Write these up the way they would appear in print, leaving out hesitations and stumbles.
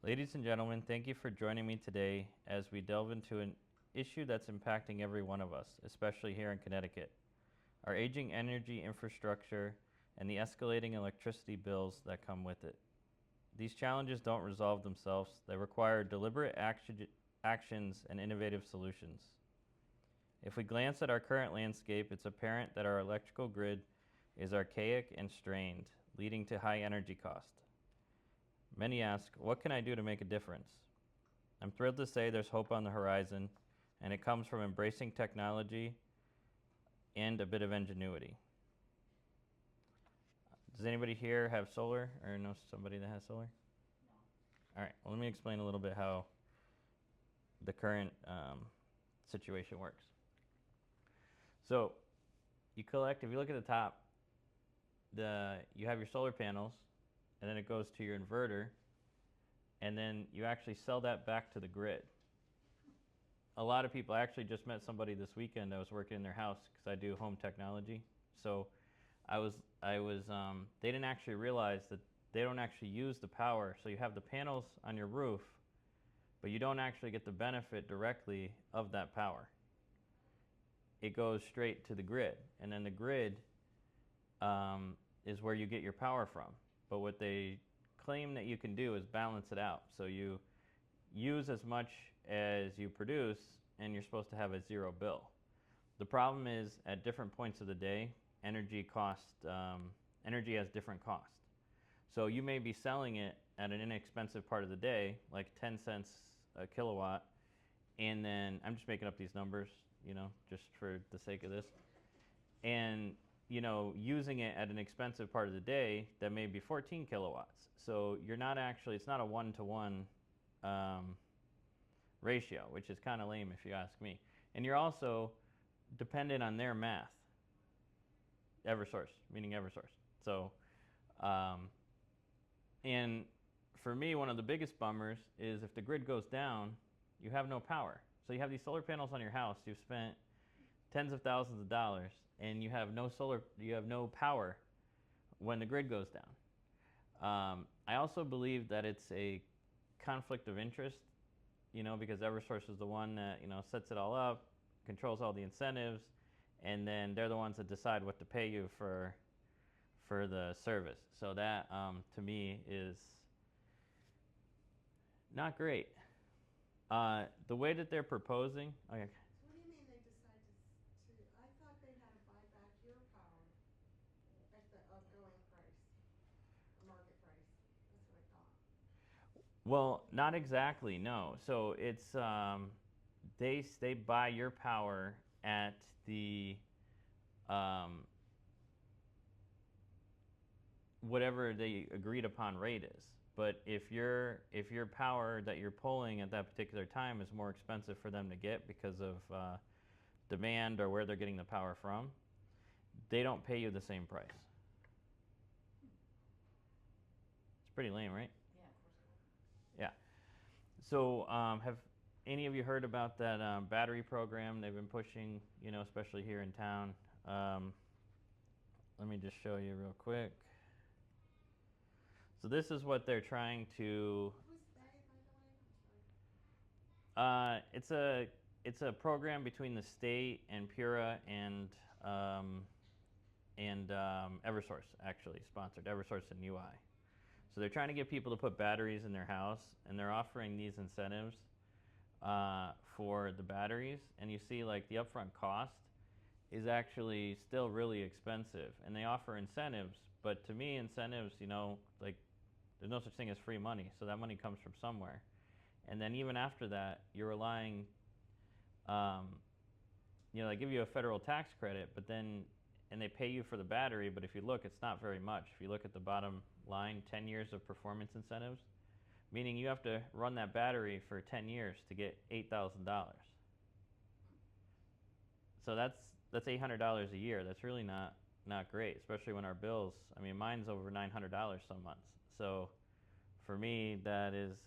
Ladies and gentlemen, thank you for joining me today as we delve into an issue that's impacting every one of us, especially here in Connecticut. Our aging energy infrastructure and the escalating electricity bills that come with it. These challenges don't resolve themselves. They require deliberate actions and innovative solutions. If we glance at our current landscape, it's apparent that our electrical grid is archaic and strained, leading to high energy cost. Many ask, what can I do to make a difference? I'm thrilled to say there's hope on the horizon, and it comes from embracing technology and a bit of ingenuity. Does anybody here have solar or know somebody that has solar? No. All right, well, let me explain a little bit how the current situation works. So you collect, if you look at the top, you have your solar panels, and then it goes to your inverter, and then you actually sell that back to the grid. A lot of people, I actually just met somebody this weekend that was working in their house because I do home technology. So they didn't actually realize that they don't actually use the power. So you have the panels on your roof, but you don't actually get the benefit directly of that power. It goes straight to the grid, and then the grid is where you get your power from. But what they claim that you can do is balance it out. So you use as much as you produce, and you're supposed to have a zero bill. The problem is at different points of the day, energy has different costs. So you may be selling it at an inexpensive part of the day, like 10 cents a kilowatt, and then I'm just making up these numbers, just for the sake of this. And using it at an expensive part of the day that may be 14 kilowatts. So it's not a one-to-one ratio, which is kind of lame if you ask me. And you're also dependent on their math. Eversource, meaning Eversource. So, and for me, one of the biggest bummers is if the grid goes down, you have no power. So you have these solar panels on your house, you've spent tens of thousands of dollars, and you have no power when the grid goes down. I also believe that it's a conflict of interest, because Eversource is the one that sets it all up, controls all the incentives, and then they're the ones that decide what to pay you for the service. So that to me is not great. The way that they're proposing. Okay. So what do you mean they decide to I thought they had to buy back your power at the outgoing price, or market price. That's what I thought. Well, not exactly, no. So it's they buy your power at the whatever the agreed upon rate is. But if your power that you're pulling at that particular time is more expensive for them to get because of demand or where they're getting the power from, they don't pay you the same price. It's pretty lame, right? Yeah, of course it will. Yeah. So have any of you heard about that battery program they've been pushing, especially here in town? Let me just show you real quick. So this is what they're trying to. Who's they, by the way? I'm sorry. It's a program between the state and Pura and Eversource, actually sponsored Eversource and UI. So they're trying to get people to put batteries in their house, and they're offering these incentives for the batteries. And you see, like, the upfront cost is actually still really expensive, and they offer incentives. But to me, incentives, like, there's no such thing as free money, so that money comes from somewhere. And then even after that, you're relying, they give you a federal tax credit, but then, and they pay you for the battery, but if you look, it's not very much. If you look at the bottom line, 10 years of performance incentives, meaning you have to run that battery for 10 years to get $8,000. So that's $800 a year. That's really not great, especially when our bills, mine's over $900 some months. So for me, that is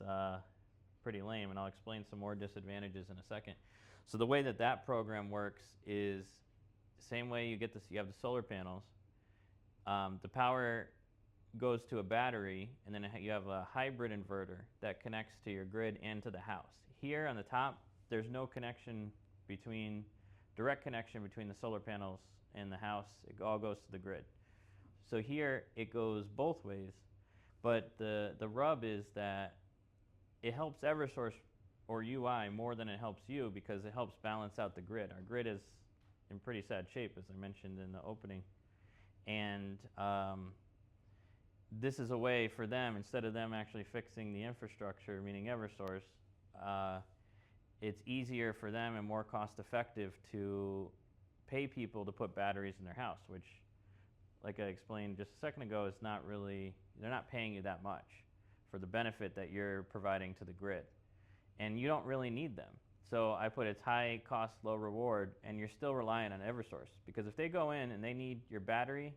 pretty lame, and I'll explain some more disadvantages in a second. So the way that program works is the same way you have the solar panels. The power goes to a battery, and then you have a hybrid inverter that connects to your grid and to the house. Here on the top, there's no connection between, direct connection between the solar panels and the house. It all goes to the grid. So here it goes both ways, but the rub is that it helps Eversource or UI more than it helps you, because it helps balance out the grid. Our grid is in pretty sad shape, as I mentioned in the opening. And this is a way for them, instead of them actually fixing the infrastructure, meaning Eversource, it's easier for them and more cost effective to pay people to put batteries in their house, which, like I explained just a second ago, is not really, they're not paying you that much for the benefit that you're providing to the grid. And you don't really need them. So I put it's high cost, low reward, and you're still relying on Eversource. Because if they go in and they need your battery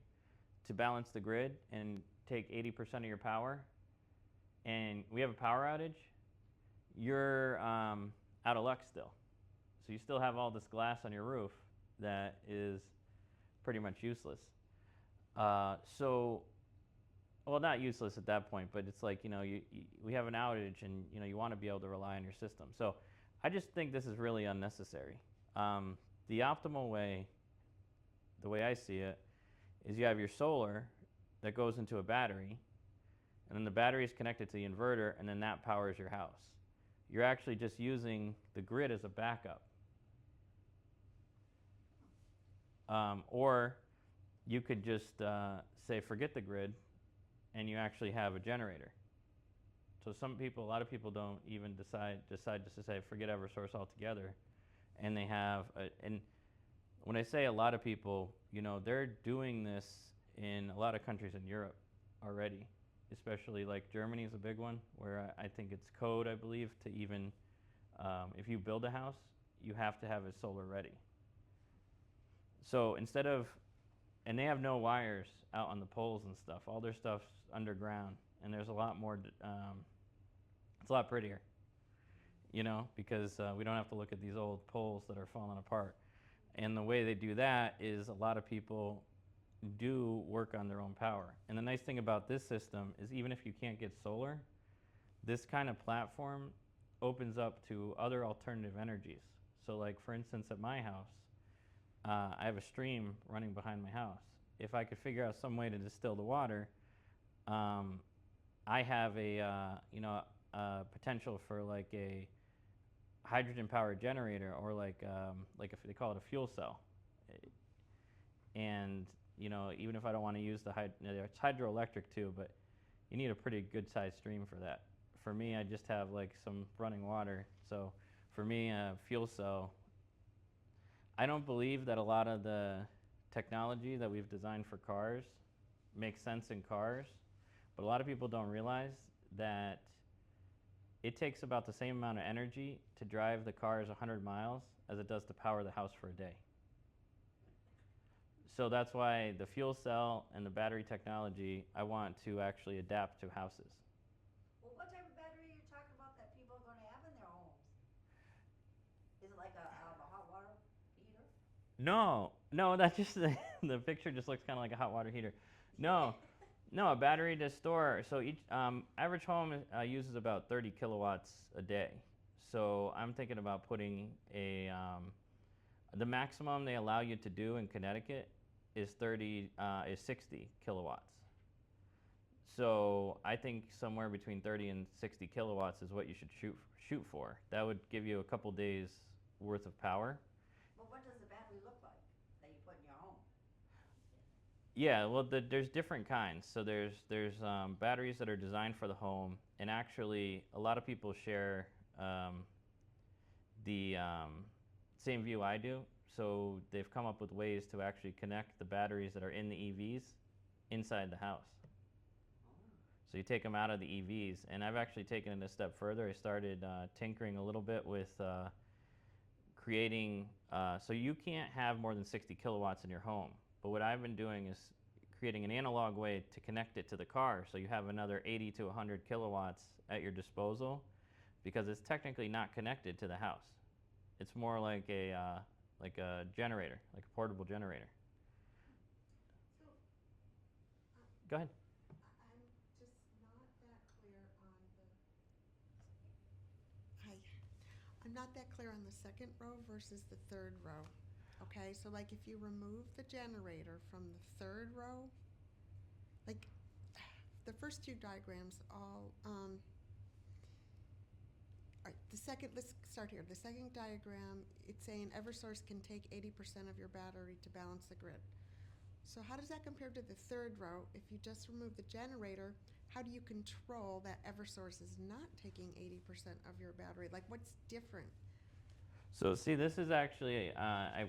to balance the grid and take 80% of your power, and we have a power outage, you're out of luck still. So you still have all this glass on your roof that is pretty much useless. Well, not useless at that point, but it's like, we have an outage, and you want to be able to rely on your system. So I just think this is really unnecessary. The optimal way, the way I see it, is you have your solar that goes into a battery, and then the battery is connected to the inverter, and then that powers your house. You're actually just using the grid as a backup. Or you could just say, forget the grid, and you actually have a generator. So a lot of people don't even decide just to say, forget Eversource altogether, and they have, and when I say a lot of people, they're doing this in a lot of countries in Europe already, especially like Germany is a big one, where I think it's code, I believe, to even, if you build a house, you have to have it solar ready. So instead of, and they have no wires out on the poles and stuff. All their stuff's underground, and there's a lot more, it's a lot prettier, because we don't have to look at these old poles that are falling apart. And the way they do that is a lot of people do work on their own power. And the nice thing about this system is, even if you can't get solar, this kind of platform opens up to other alternative energies. So like, for instance, at my house, I have a stream running behind my house. If I could figure out some way to distill the water, I have a potential for like a hydrogen-powered generator, or like if they call it a fuel cell. And even if I don't want to use it's hydroelectric too, but you need a pretty good-sized stream for that. For me, I just have like some running water. So for me, a fuel cell. I don't believe that a lot of the technology that we've designed for cars makes sense in cars, but a lot of people don't realize that it takes about the same amount of energy to drive the cars 100 miles as it does to power the house for a day. So that's why the fuel cell and the battery technology, I want to actually adapt to houses. Well, what type of battery are you talking about that people are going to have in their homes? Is it like a hot water heater? No, that's just the picture just looks kind of like a hot water heater. No, a battery to store. So each average home uses about 30 kilowatts a day. So I'm thinking about putting the maximum they allow you to do in Connecticut is 60 kilowatts. So I think somewhere between 30 and 60 kilowatts is what you should shoot for. That would give you a couple days worth of power. Well, what does the battery look like that you put in your home? Yeah, well, there's different kinds. So there's batteries that are designed for the home, and actually a lot of people share the same view I do. So they've come up with ways to actually connect the batteries that are in the EVs inside the house. So you take them out of the EVs, and I've actually taken it a step further. I started tinkering a little bit with creating, so you can't have more than 60 kilowatts in your home. But what I've been doing is creating an analog way to connect it to the car, so you have another 80 to 100 kilowatts at your disposal, because it's technically not connected to the house. It's more like a generator, like a portable generator. So, Go ahead. I'm not that clear on the second row versus the third row. Okay, so like if you remove the generator from the third row, like the first two diagrams all right, let's start here. The second diagram, it's saying Eversource can take 80% of your battery to balance the grid. So how does that compare to the third row? If you just remove the generator, how do you control that Eversource is not taking 80% of your battery? Like, what's different? So see, this is actually, I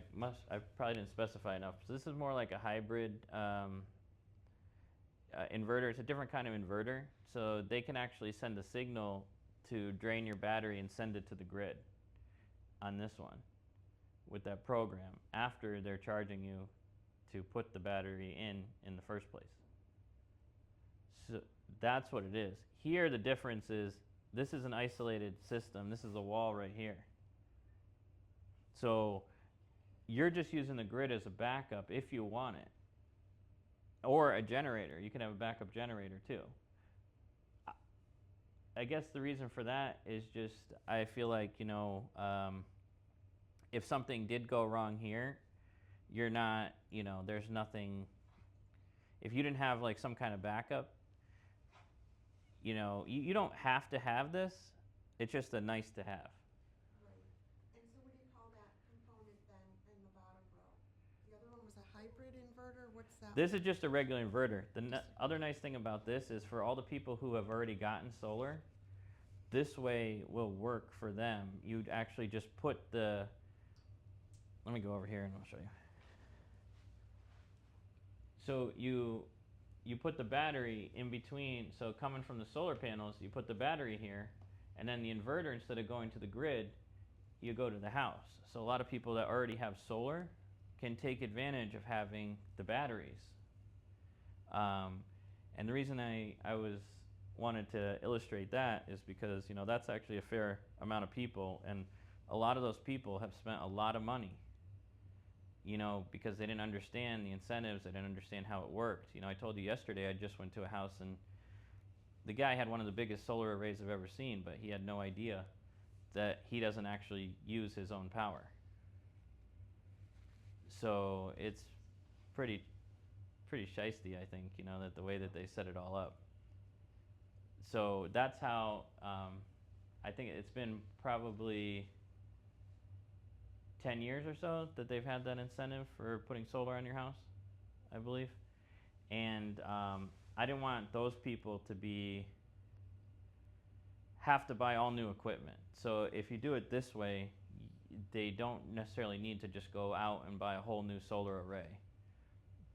probably didn't specify enough. So this is more like a hybrid inverter. It's a different kind of inverter. So they can actually send a signal to drain your battery and send it to the grid on this one with that program after they're charging you to put the battery in the first place. So that's what it is. Here the difference is this is an isolated system. This is a wall right here. So you're just using the grid as a backup if you want it. Or a generator. You can have a backup generator too. I guess the reason for that is just I feel like, you know, if something did go wrong here, you're not, you know, there's nothing. If you didn't have like some kind of backup, you know, you don't have to have this. It's just a nice to have. Right. And so what do you call that component then in the bottom row? The other one was a hybrid inverter? What's that? This is just a regular inverter. The other nice thing about this is for all the people who have already gotten solar, this way will work for them. You'd actually just put the, let me go over here and I'll show you. So you put the battery in between, so coming from the solar panels, you put the battery here, and then the inverter, instead of going to the grid, you go to the house. So a lot of people that already have solar can take advantage of having the batteries. And the reason I wanted to illustrate that is because, you know, that's actually a fair amount of people, and a lot of those people have spent a lot of money, you know, because they didn't understand the incentives, they didn't understand how it worked. You know, I told you yesterday I just went to a house and the guy had one of the biggest solar arrays I've ever seen, but he had no idea that he doesn't actually use his own power. So it's pretty shiesty, I think, you know, that the way that they set it all up. So that's how I think it's been probably 10 years or so that they've had that incentive for putting solar on your house, I believe. And I didn't want those people to have to buy all new equipment. So if you do it this way, they don't necessarily need to just go out and buy a whole new solar array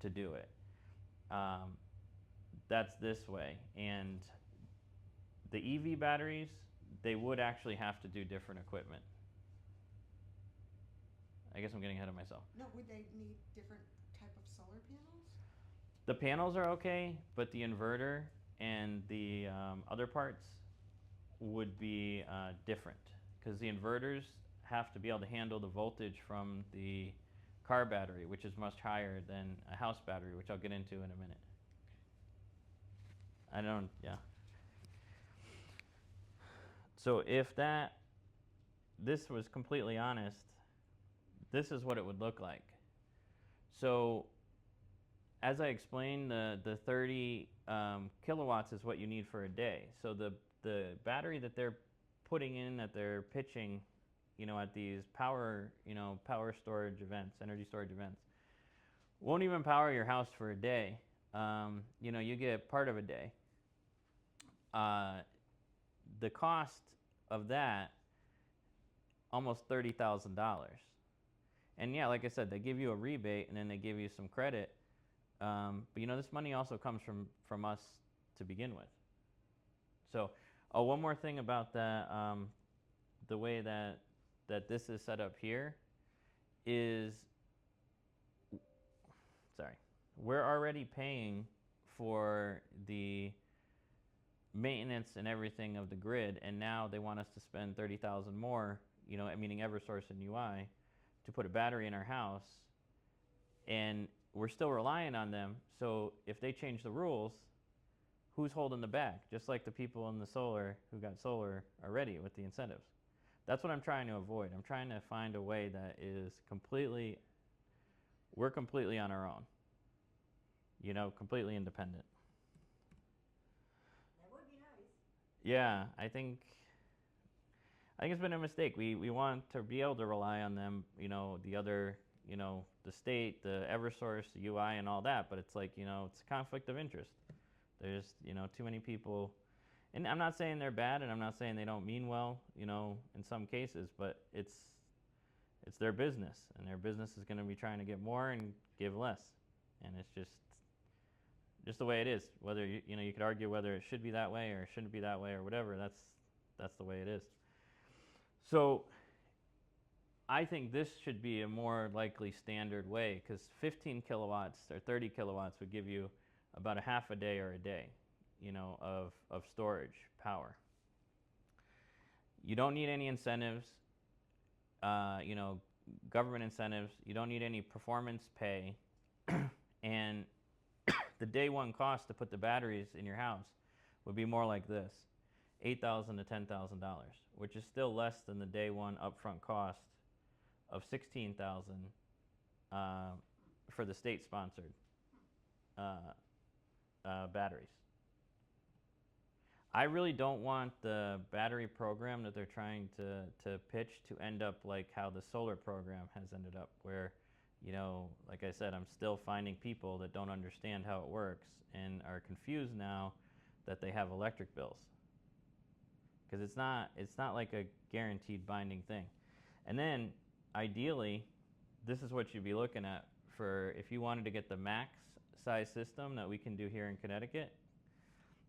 to do it. That's this way. And the EV batteries, they would actually have to do different equipment. I guess I'm getting ahead of myself. No, would they need different type of solar panels? The panels are okay, but the inverter and the other parts would be different, because the inverters have to be able to handle the voltage from the car battery, which is much higher than a house battery, which I'll get into in a minute. Yeah. So if this was completely honest, this is what it would look like. So as I explained, the 30 kilowatts is what you need for a day. So the battery that they're putting in, that they're pitching, you know, at these power storage events, energy storage events, won't even power your house for a day. You know, you get part of a day. The cost of that, almost $30,000. And yeah, like I said, they give you a rebate and then they give you some credit. But you know, this money also comes from us to begin with. So, one more thing about the way that this is set up here is, we're already paying for the maintenance and everything of the grid, and now they want us to spend $30,000 more, you know, meaning Eversource and UI, to put a battery in our house, and we're still relying on them. So if they change the rules, who's holding the bag? Just like the people in the solar who got solar already with the incentives. That's what I'm trying to avoid. I'm trying to find a way that is completely, we're completely on our own. Completely independent. That would be nice. Yeah, I think it's been a mistake. We want to be able to rely on them, the other, the state, the EverSource, the UI, and all that. But it's like, it's a conflict of interest. There's, too many people. And I'm not saying they're bad, and I'm not saying they don't mean well, in some cases. But it's their business, and their business is going to be trying to get more and give less. And it's just the way it is. Whether you could argue whether it should be that way or it shouldn't be that way or whatever. That's the way it is. So I think this should be a more likely standard way, because 15 kilowatts or 30 kilowatts would give you about a half a day or a day, of storage power. You don't need any incentives, government incentives. You don't need any performance pay, and the day one cost to put the batteries in your house would be more like this: $8,000 to $10,000, which is still less than the day one upfront cost of $16,000 for the state-sponsored batteries. I really don't want the battery program that they're trying to pitch to end up like how the solar program has ended up, where, like I said, I'm still finding people that don't understand how it works and are confused now that they have electric bills. Because it's not like a guaranteed binding thing. And then ideally, this is what you'd be looking at for if you wanted to get the max size system that we can do here in Connecticut.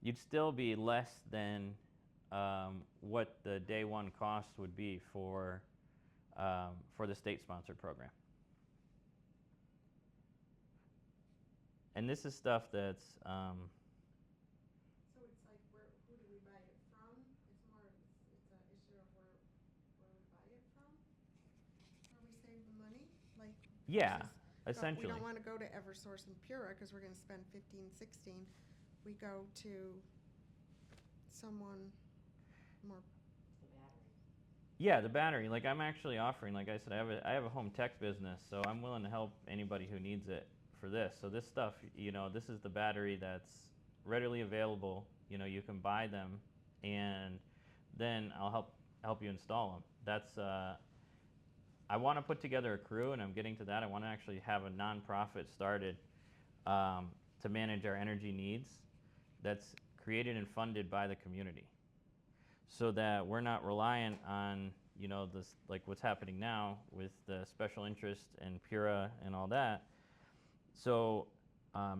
You'd still be less than what the day one cost would be for the state sponsored program. And this is stuff that's So it's like, who do we buy it from? It's an issue of where we buy it from, where we save the money, like. yeah, versus essentially. We don't want to go to EverSource and Pura because we're going to spend 15, 16. We go to someone more. The battery. Yeah, the battery. Like, I'm actually offering, like I said, I have a home tech business, so I'm willing to help anybody who needs it for this. So this stuff, this is the battery that's readily available. You can buy them, and then I'll help you install them. That's I want to put together a crew, and I'm getting to that. I want to actually have a nonprofit started to manage our energy needs. That's created and funded by the community, so that we're not reliant on this, like what's happening now with the special interest and Pura and all that. So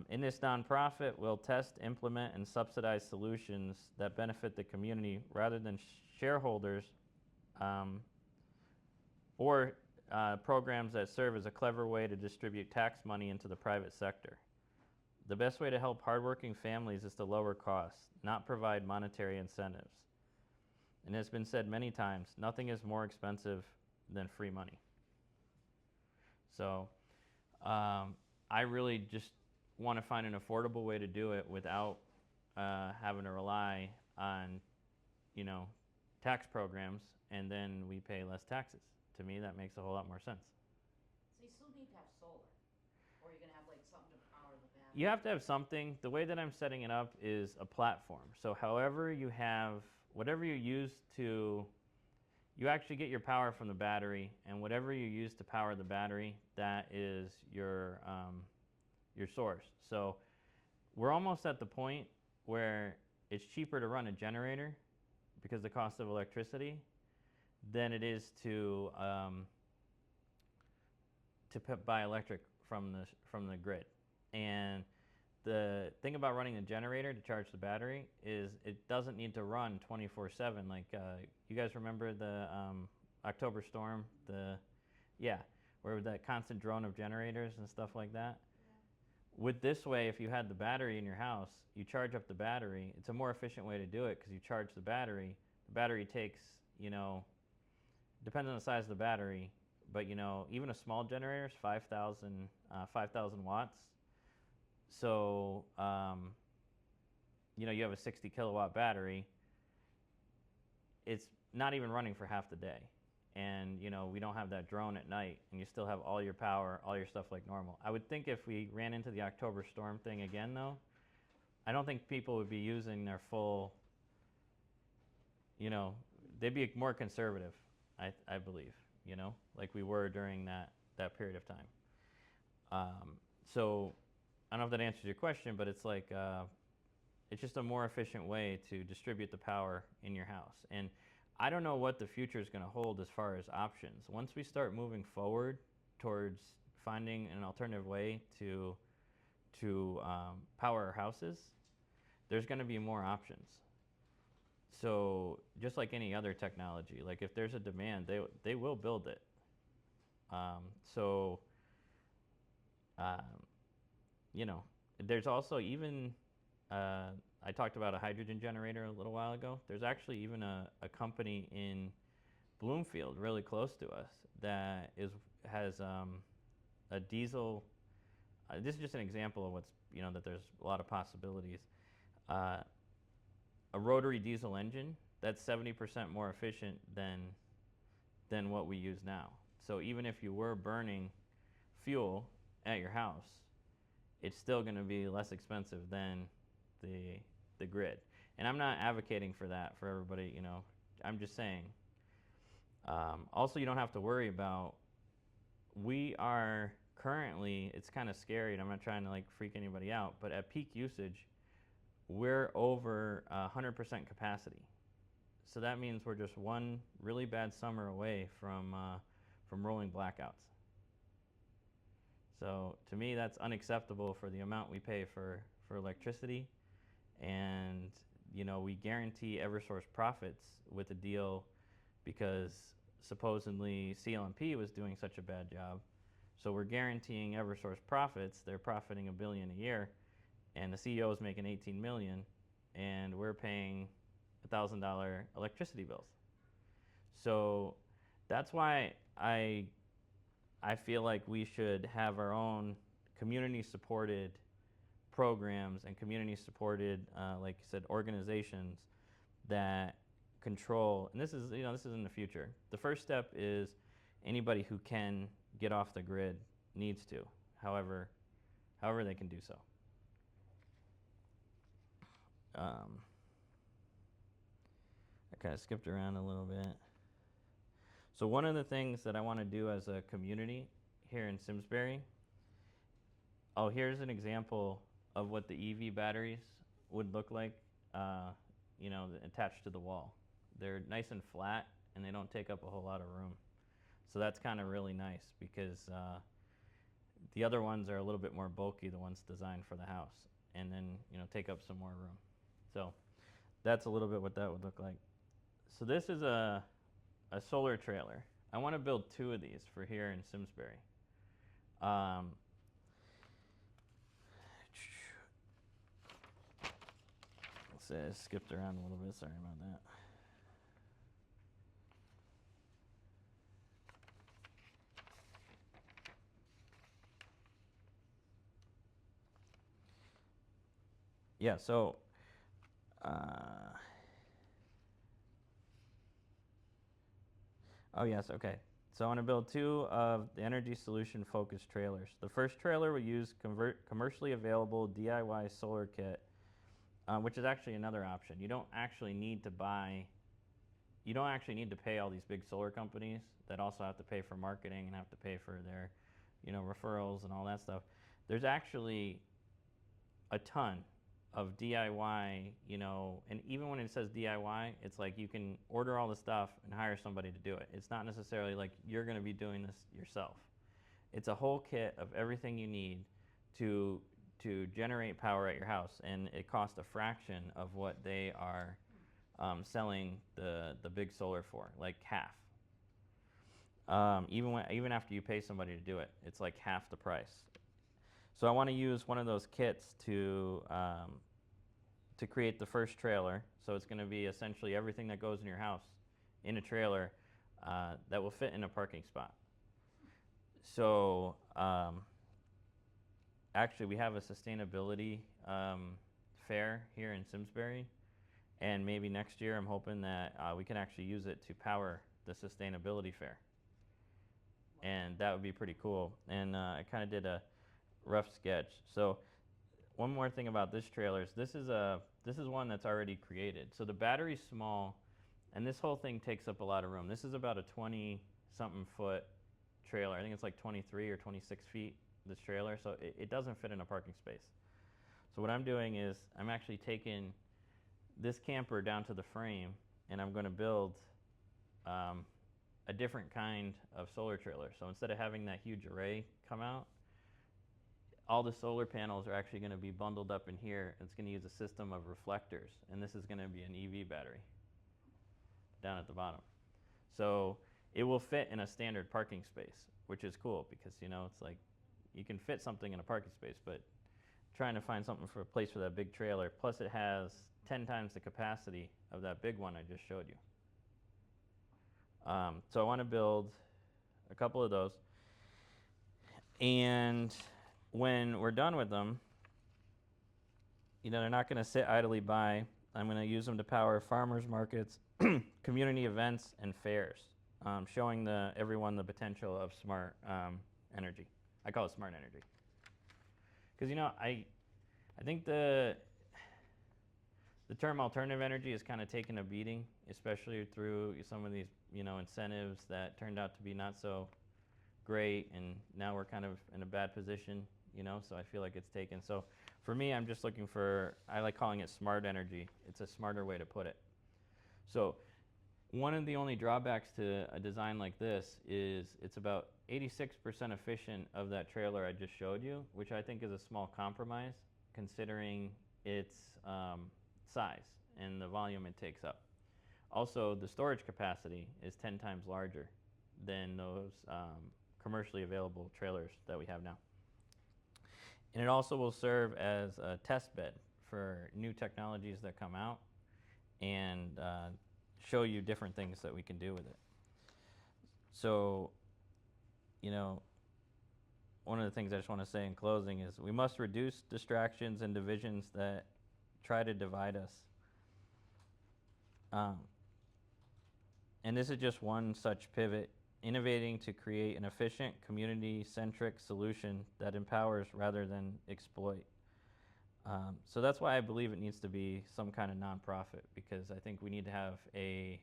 in this nonprofit, we'll test, implement, and subsidize solutions that benefit the community rather than shareholders, or programs that serve as a clever way to distribute tax money into the private sector. The best way to help hardworking families is to lower costs, not provide monetary incentives. And it's been said many times, nothing is more expensive than free money. So I really just want to find an affordable way to do it without having to rely on, tax programs, and then we pay less taxes. To me, that makes a whole lot more sense. So you still need to have solar, or you're gonna have like something to power the battery. You have to have something. The way that I'm setting it up is a platform. So however you have, whatever you use to, you actually get your power from the battery, and whatever you use to power the battery, that is your source. So we're almost at the point where it's cheaper to run a generator because the cost of electricity than it is to buy electric from the grid. And the thing about running the generator to charge the battery is it doesn't need to run 24/7. Like you guys remember the October storm, where that constant drone of generators and stuff like that. Yeah. With this way, if you had the battery in your house, you charge up the battery. It's a more efficient way to do it because you charge the battery. The battery takes, depends on the size of the battery, but even a small generator is 5,000 watts. So you have a 60 kilowatt battery. It's not even running for half the day. and we don't have that drone at night, and you still have all your power, all your stuff like normal. I would think if we ran into the October storm thing again, though, I don't think people would be using their full, they'd be more conservative, I believe, like we were during that period of time. So I don't know if that answers your question, but it's like it's just a more efficient way to distribute the power in your house. And I don't know what the future is going to hold as far as options. Once we start moving forward towards finding an alternative way to power our houses, there's going to be more options. So just like any other technology, like if there's a demand, they will build it. There's also even, I talked about a hydrogen generator a little while ago. There's actually even a company in Bloomfield, really close to us, that has a diesel. This is just an example of what's, that there's a lot of possibilities. A rotary diesel engine that's 70% more efficient than what we use now. So even if you were burning fuel at your house, it's still going to be less expensive than the grid. And I'm not advocating for that for everybody, I'm just saying. Also, you don't have to worry about, we are currently, it's kind of scary, and I'm not trying to like freak anybody out, but at peak usage, we're over 100% capacity. So that means we're just one really bad summer away from rolling blackouts. So to me, that's unacceptable for the amount we pay for electricity. And we guarantee Eversource profits with the deal because supposedly CLMP was doing such a bad job. So we're guaranteeing Eversource profits. They're profiting $1 billion a year, and the CEO is making $18 million, and we're paying $1,000 electricity bills. So that's why I feel like we should have our own community-supported programs and community-supported, like you said, organizations that control. And this is in the future. The first step is anybody who can get off the grid needs to, however they can do so. I kind of skipped around a little bit. So one of the things that I want to do as a community here in Simsbury, here's an example of what the EV batteries would look like, attached to the wall. They're nice and flat, and they don't take up a whole lot of room. So that's kind of really nice because the other ones are a little bit more bulky, the ones designed for the house, and then take up some more room. So that's a little bit what that would look like. So this is a solar trailer. I want to build 2 of these for here in Simsbury. Let's say I skipped around a little bit. Sorry about that. Yeah, so yes, okay. So I want to build 2 of the energy solution focused trailers. The first trailer will use commercially available DIY solar kit, which is actually another option. You don't actually need to pay all these big solar companies that also have to pay for marketing and have to pay for their, referrals and all that stuff. There's actually a ton of DIY, and even when it says DIY, it's like you can order all the stuff and hire somebody to do it. It's not necessarily like you're going to be doing this yourself. It's a whole kit of everything you need to generate power at your house, and it costs a fraction of what they are selling the big solar for, like half. Even after you pay somebody to do it, it's like half the price. So I want to use one of those kits to create the first trailer. So it's going to be essentially everything that goes in your house in a trailer that will fit in a parking spot. So actually, we have a sustainability fair here in Simsbury, and maybe next year I'm hoping that we can actually use it to power the sustainability fair, and that would be pretty cool. And I kind of did a rough sketch. So one more thing about this trailer is this is one that's already created. So the battery's small, and this whole thing takes up a lot of room. This is about a 20-something foot trailer. I think it's like 23 or 26 feet, this trailer, so it doesn't fit in a parking space. So what I'm doing is I'm actually taking this camper down to the frame, and I'm going to build a different kind of solar trailer. So instead of having that huge array come out, all the solar panels are actually going to be bundled up in here. It's going to use a system of reflectors, and this is going to be an EV battery down at the bottom. So it will fit in a standard parking space, which is cool because, you know, it's like you can fit something in a parking space, but trying to find something for a place for that big trailer, plus it has 10 times the capacity of that big one I just showed you. So I want to build a couple of those, and when we're done with them, you know, they're not going to sit idly by. I'm going to use them to power farmers markets, community events, and fairs, showing everyone the potential of smart energy. I call it smart energy. Because, you know, I think the term alternative energy has kind of taken a beating, especially through some of these, you know, incentives that turned out to be not so great, and now we're kind of in a bad position, you know, so I feel like it's taken. So for me, I'm just looking for, I like calling it smart energy. It's a smarter way to put it. So one of the only drawbacks to a design like this is it's about 86% efficient of that trailer I just showed you, which I think is a small compromise considering its size and the volume it takes up. Also, the storage capacity is 10 times larger than those commercially available trailers that we have now. And it also will serve as a test bed for new technologies that come out and show you different things that we can do with it. So, you know, one of the things I just want to say in closing is we must reduce distractions and divisions that try to divide us. And this is just one such pivot, innovating to create an efficient, community-centric solution that empowers rather than exploit. So that's why I believe it needs to be some kind of nonprofit, because I think we need to have a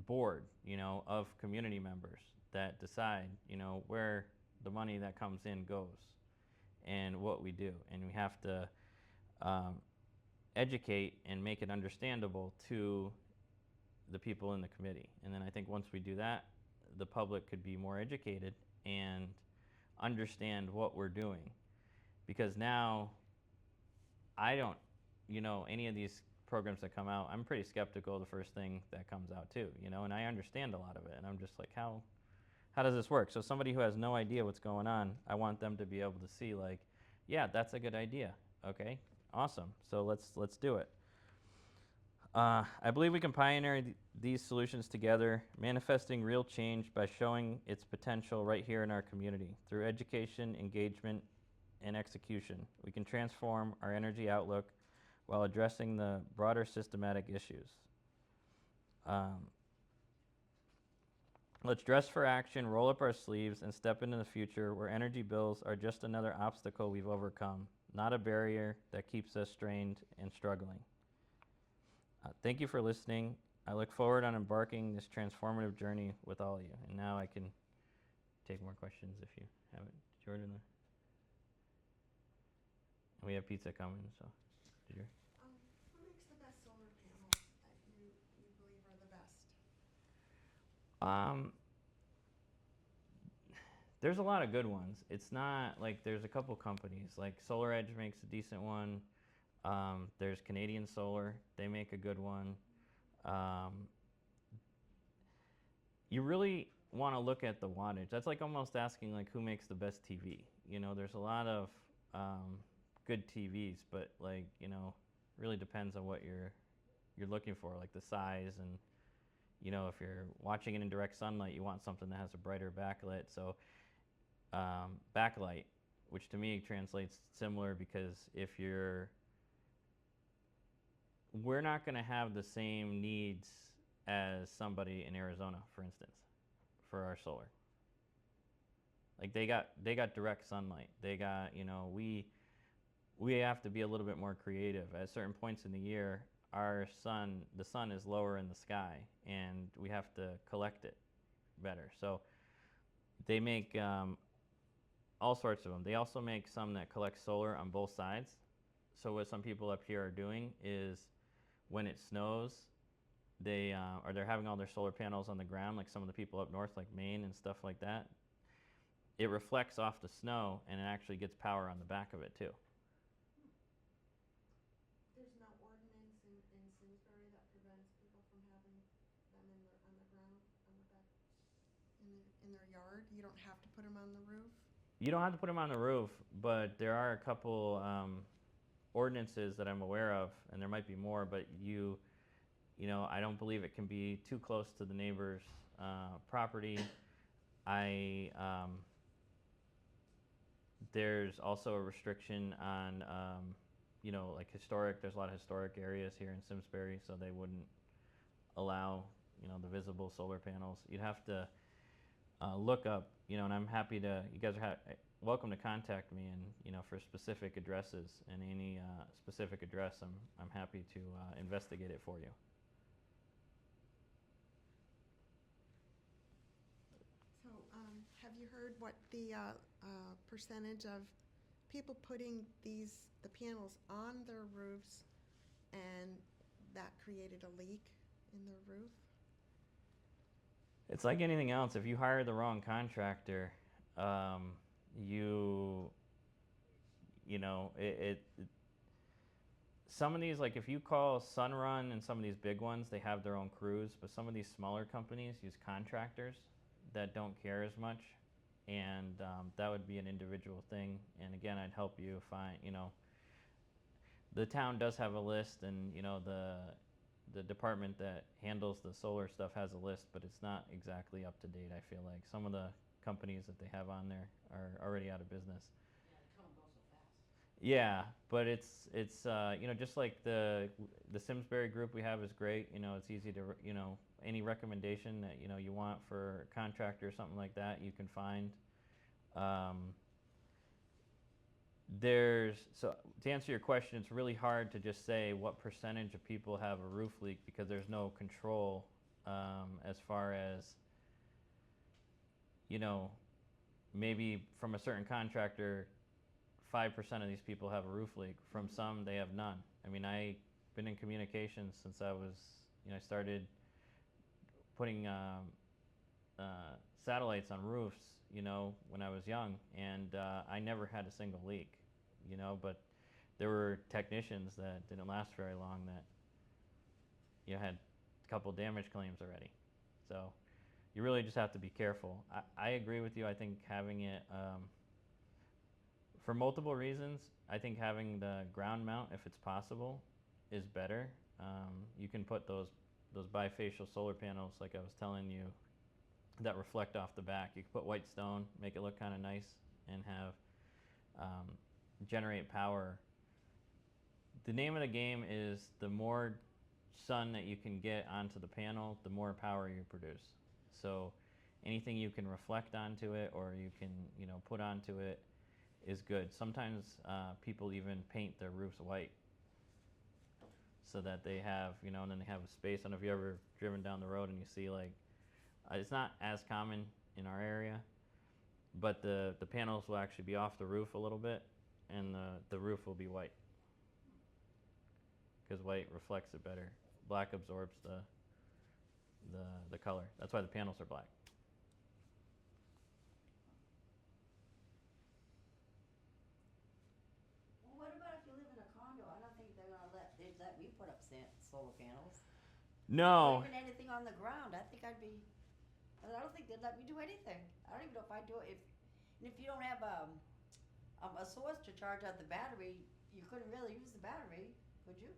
board, you know, of community members that decide, you know, where the money that comes in goes and what we do. And we have to educate and make it understandable to the people in the committee. And then I think once we do that, the public could be more educated and understand what we're doing. Because now, I don't, you know, any of these programs that come out, I'm pretty skeptical of the first thing that comes out too, you know, and I understand a lot of it, and I'm just like, how does this work? So somebody who has no idea what's going on, I want them to be able to see, like, yeah, that's a good idea. Okay, awesome. So let's do it. I believe we can pioneer these solutions together, manifesting real change by showing its potential right here in our community. Through education, engagement, and execution, we can transform our energy outlook while addressing the broader systematic issues. Let's dress for action, roll up our sleeves, and step into the future where energy bills are just another obstacle we've overcome, not a barrier that keeps us strained and struggling. Thank you for listening. I look forward on embarking this transformative journey with all of you. And now I can take more questions if you have it. Jordan? And we have pizza coming, so did you? Who makes the best solar panels that you believe are the best? There's a lot of good ones. It's not like there's a couple companies. Like SolarEdge makes a decent one. There's Canadian Solar. They make a good one. You really want to look at the wattage. That's like almost asking like who makes the best TV. You know, there's a lot of good TVs, but like, you know, really depends on what you're looking for, like the size, and you know, if you're watching it in direct sunlight, you want something that has a brighter backlit. So backlight, which to me translates similar, because we're not going to have the same needs as somebody in Arizona, for instance, for our solar. Like they got direct sunlight. They got, we have to be a little bit more creative. At certain points in the year, the sun is lower in the sky, and we have to collect it better. So they make all sorts of them. They also make some that collect solar on both sides. So what some people up here are doing is when it snows, they're having all their solar panels on the ground, like some of the people up north, like Maine and stuff like that. It reflects off the snow, and it actually gets power on the back of it too. There's no ordinance in Simsbury that prevents people from having them on the ground, on the back, in their yard? You don't have to put them on the roof? You don't have to put them on the roof, but there are a couple ordinances that I'm aware of, and there might be more, but I don't believe it can be too close to the neighbor's property. There's also a restriction on, like there's a lot of historic areas here in Simsbury, so they wouldn't allow, the visible solar panels. You'd have to look up, and I'm happy to, you guys are welcome to contact me, and, for specific addresses, and any specific address, I'm happy to investigate it for you. So, have you heard what the percentage of people putting the panels on their roofs and that created a leak in their roof? It's like anything else. If you hire the wrong contractor, some of these, like if you call Sunrun and some of these big ones, they have their own crews, but some of these smaller companies use contractors that don't care as much, and that would be an individual thing. And again, I'd help you find, the town does have a list, and the department that handles the solar stuff has a list, but it's not exactly up to date. I feel like some of the companies that they have on there are already out of business. Yeah, they come and go so fast. Yeah, but it's just like the Simsbury group we have is great. It's easy to any recommendation that you want for a contractor or something like that, you can find. So to answer your question, it's really hard to just say what percentage of people have a roof leak, because there's no control as far as maybe from a certain contractor 5% of these people have a roof leak. From some, they have none. I mean, I've been in communications since I was, I started putting satellites on roofs, when I was young, and I never had a single leak, but there were technicians that didn't last very long that, had a couple damage claims already. So you really just have to be careful. I agree with you. I think having it, for multiple reasons, I think having the ground mount, if it's possible, is better. You can put those bifacial solar panels, like I was telling you, that reflect off the back. You can put white stone, make it look kind of nice, and have generate power. The name of the game is the more sun that you can get onto the panel, the more power you produce. So anything you can reflect onto it, or you can put onto it, is good. Sometimes people even paint their roofs white so that they have, and then they have a space. I don't know if you ever driven down the road and you see it's not as common in our area, but the panels will actually be off the roof a little bit, and the roof will be white, because white reflects it better. Black absorbs the color. That's why the panels are black. Well, what about if you live in a condo? I don't think they'd let me put up solar panels. No. Or even anything on the ground. I don't think they'd let me do anything. I don't even know if I'd do it. If you don't have a source to charge out the battery, you couldn't really use the battery, could you?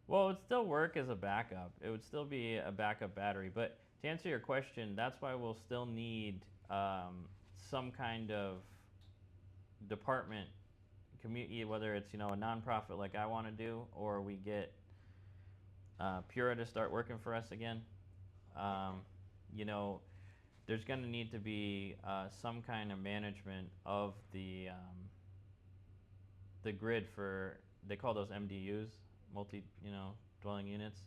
Well, it would still work as a backup. It would still be a backup battery. But to answer your question, that's why we'll still need some kind of department, community, whether it's a nonprofit like I want to do, or we get Pura to start working for us again. you know, there's going to need to be some kind of management of the grid for, they call those MDUs, multi, dwelling units,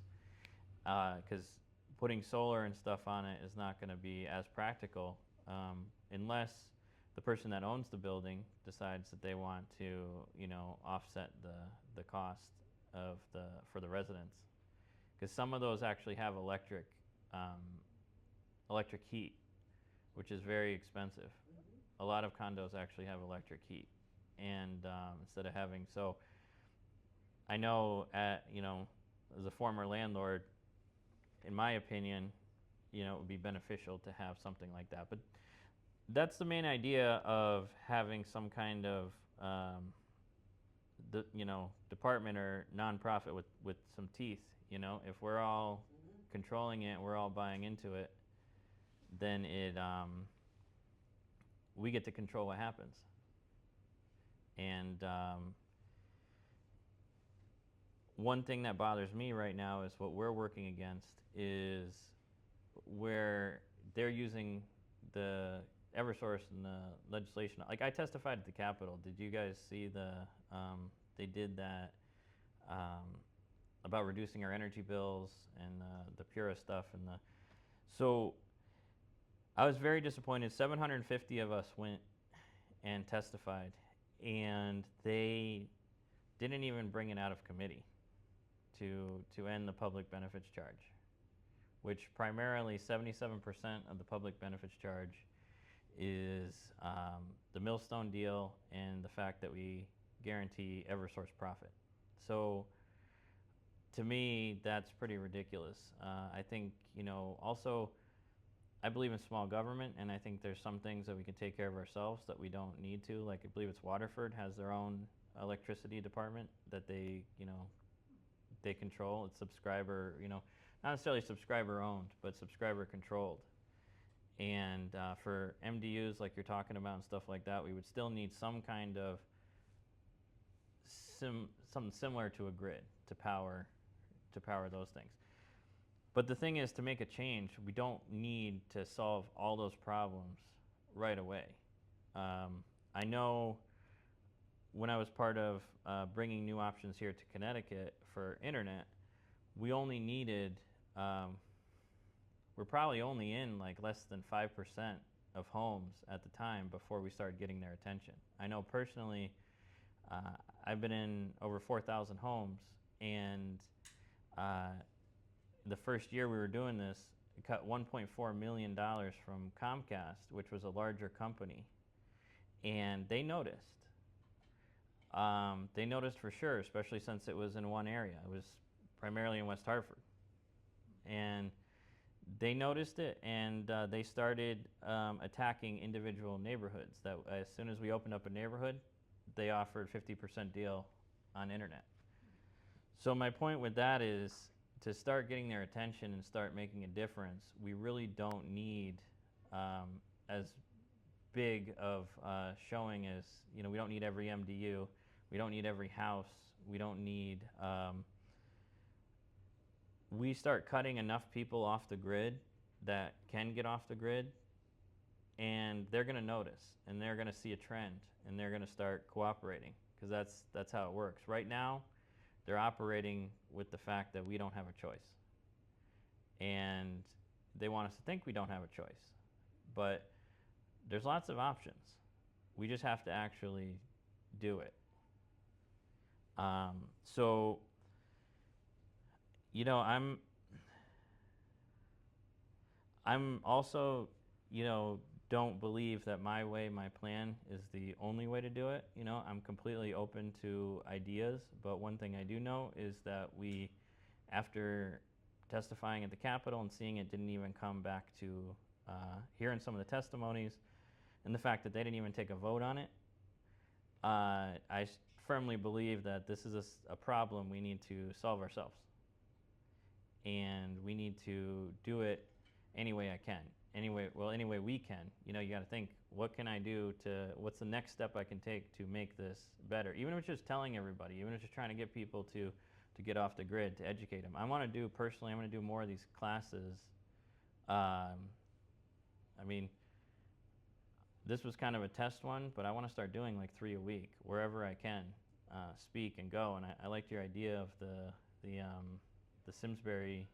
because putting solar and stuff on it is not going to be as practical unless the person that owns the building decides that they want to, offset the cost of for the residents, because some of those actually have electric heat, which is very expensive. A lot of condos actually have electric heat, and instead of having, so I know as a former landlord, in my opinion, it would be beneficial to have something like that. But that's the main idea of having some kind of department or nonprofit with some teeth. If we're all controlling it, we're all buying into it, then we get to control what happens. And one thing that bothers me right now is what we're working against is where they're using the Eversource and the legislation. Like, I testified at the Capitol. Did you guys see they did that about reducing our energy bills and the Pura stuff so I was very disappointed. 750 of us went and testified, and they didn't even bring it out of committee to end the public benefits charge, which primarily 77% of the public benefits charge is the Millstone deal and the fact that we guarantee Eversource profit. So to me, that's pretty ridiculous. I think, also, I believe in small government, and I think there's some things that we can take care of ourselves that we don't need to. Like, I believe it's Waterford has their own electricity department that they control. It's subscriber, not necessarily subscriber owned, but subscriber controlled. And for MDUs like you're talking about and stuff like that, we would still need some kind of something similar to a grid to power those things. But the thing is, to make a change, we don't need to solve all those problems right away. I know when I was part of bringing new options here to Connecticut for internet, we only needed, we're probably only in like less than 5% of homes at the time before we started getting their attention. I know personally, I've been in over 4,000 homes, and the first year we were doing this, we cut $1.4 million from Comcast, which was a larger company, and they noticed. They noticed for sure, especially since it was in one area. It was primarily in West Hartford. And they noticed it, and they started attacking individual neighborhoods. That as soon as we opened up a neighborhood, they offered 50% deal on internet. So my point with that is, to start getting their attention and start making a difference, we really don't need as big of showing as, we don't need every MDU, we don't need every house, we don't need, we start cutting enough people off the grid that can get off the grid, and they're going to notice, and they're going to see a trend, and they're going to start cooperating, because that's how it works. Right now, they're operating with the fact that we don't have a choice. And they want us to think we don't have a choice. But there's lots of options. We just have to actually do it. So, I'm also, don't believe that my way, my plan is the only way to do it. I'm completely open to ideas, but one thing I do know is that we, after testifying at the Capitol and seeing it didn't even come back to hearing some of the testimonies, and the fact that they didn't even take a vote on it, I firmly believe that this is a problem we need to solve ourselves. And we need to do it any way I can. Any way we can. You got to think, what can I do what's the next step I can take to make this better? Even if it's just telling everybody, even if it's just trying to get people to get off the grid, to educate them. I'm going to do more of these classes I mean, this was kind of a test one, but I want to start doing like 3 a week wherever I can speak and go. And I liked your idea of the Simsbury,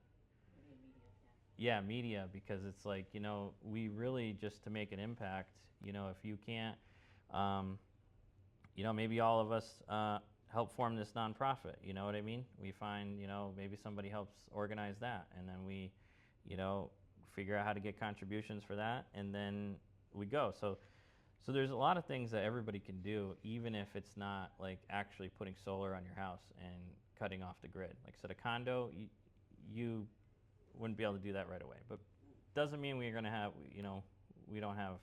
yeah, media, because it's like, you know, we really, just to make an impact, you know, if you can't, um, you know, maybe all of us help form this nonprofit. You know what I mean? We find, you know, maybe somebody helps organize that, and then we, you know, figure out how to get contributions for that, and then we go. So there's a lot of things that everybody can do, even if it's not like actually putting solar on your house and cutting off the grid. Like I said, a condo, you wouldn't be able to do that right away. But doesn't mean we're going to have, you know, we don't have,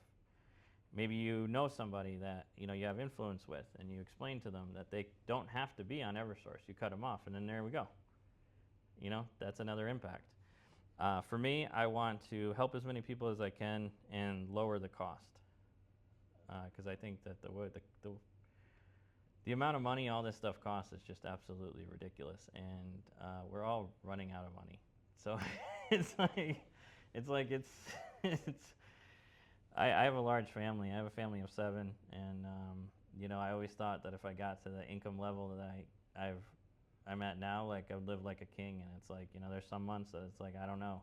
maybe you know somebody that, you know, you have influence with, and you explain to them that they don't have to be on Eversource. You cut them off, and then there we go. You know, that's another impact. For me, I want to help as many people as I can and lower the cost. Because I think that the amount of money all this stuff costs is just absolutely ridiculous, and we're all running out of money. So it's I have a large family. I have a family of 7, and you know, I always thought that if I got to the income level that I'm at now, like I would live like a king. And it's like, you know, there's some months that it's like I don't know,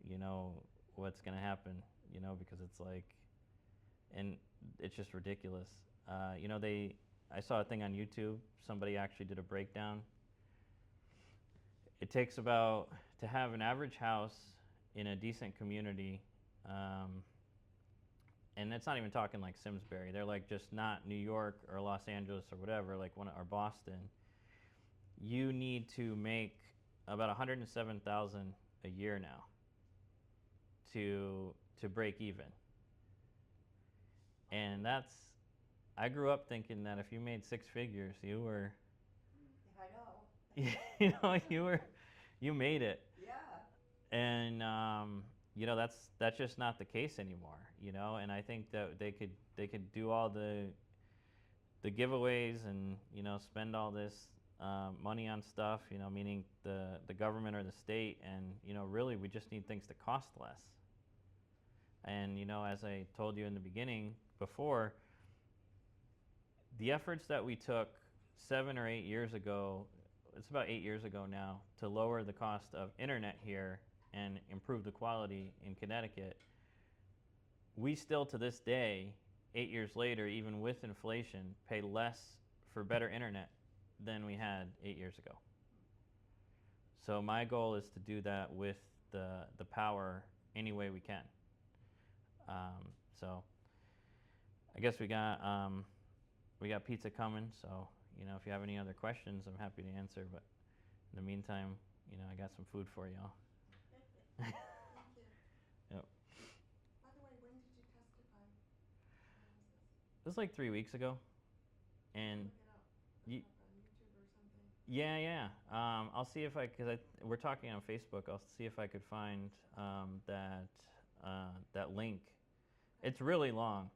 you know, what's gonna happen, you know, because it's like, and it's just ridiculous. You know, I saw a thing on YouTube. Somebody actually did a breakdown. It takes about, to have an average house in a decent community, and it's not even talking like Simsbury. They're like just not New York or Los Angeles or whatever, like or Boston. You need to make about 107,000 a year now to break even. And that's, I grew up thinking that if you made 6 figures, you were, I know. you know, you made it. Yeah. And you know, that's just not the case anymore. You know, and I think that they could do all the giveaways and, you know, spend all this money on stuff. You know, meaning the government or the state, and, you know, really we just need things to cost less. And, you know, as I told you in the beginning before, the efforts that we took 7 or 8 years ago, it's about 8 years ago now, to lower the cost of internet here and improve the quality in Connecticut, we still to this day, 8 years later, even with inflation, pay less for better internet than we had 8 years ago. So my goal is to do that with the power any way we can. So I guess we got pizza coming. So, you know, if you have any other questions, I'm happy to answer. But in the meantime, you know, I got some food for y'all. Thank you. Yep. By the way, when did you testify? It was like 3 weeks ago, and Look it up. Look it up on YouTube or something. yeah. I'll see if we're talking on Facebook. I'll see if I could find that link. It's really long,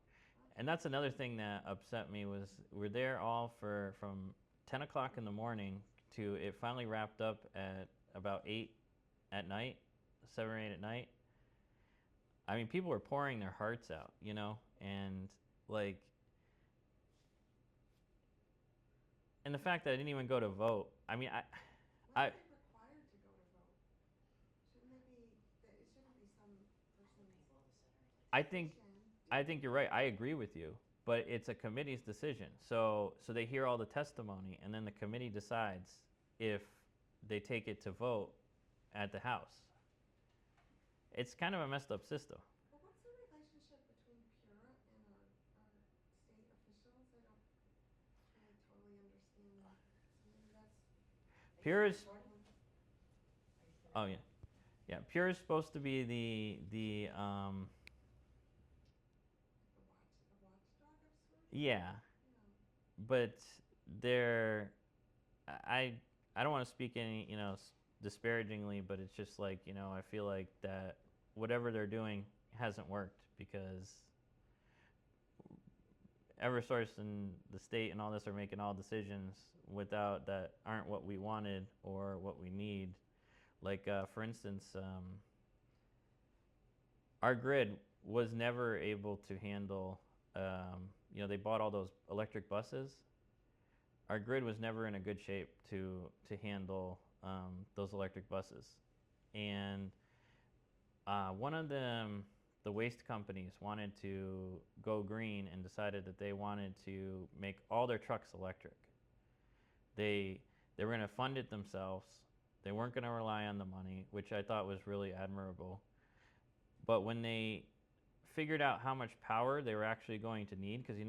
and that's another thing that upset me was we're there all from 10 o'clock in the morning to it finally wrapped up at about 8 at night, 7 or 8 at night. I mean, people were pouring their hearts out, you know, and like, and the fact that I didn't even go to vote. I mean, Why are they required to go to vote? Shouldn't they be? It shouldn't be some person's I think decision. you're right. I agree with you, but it's a committee's decision. So they hear all the testimony, and then the committee decides if they take it to vote at the House. It's kind of a messed up system. Well, what's the relationship between Pura and our state officials? I don't really totally understand that. So maybe that's Pure is, one. oh yeah. Pure is supposed to be the A watchdog of sorts? yeah, Yeah. but they're, I I don't want to speak any, you know, disparagingly, but it's just like, you know, I feel like that whatever they're doing hasn't worked, because Eversource and the state and all this are making all decisions without that aren't what we wanted or what we need. Like for instance, our grid was never able to handle, they bought all those electric buses. Our grid was never in a good shape to handle those electric buses. And one of the waste companies wanted to go green and decided that they wanted to make all their trucks electric. They were going to fund it themselves. They weren't going to rely on the money, which I thought was really admirable. But when they figured out how much power they were actually going to need, because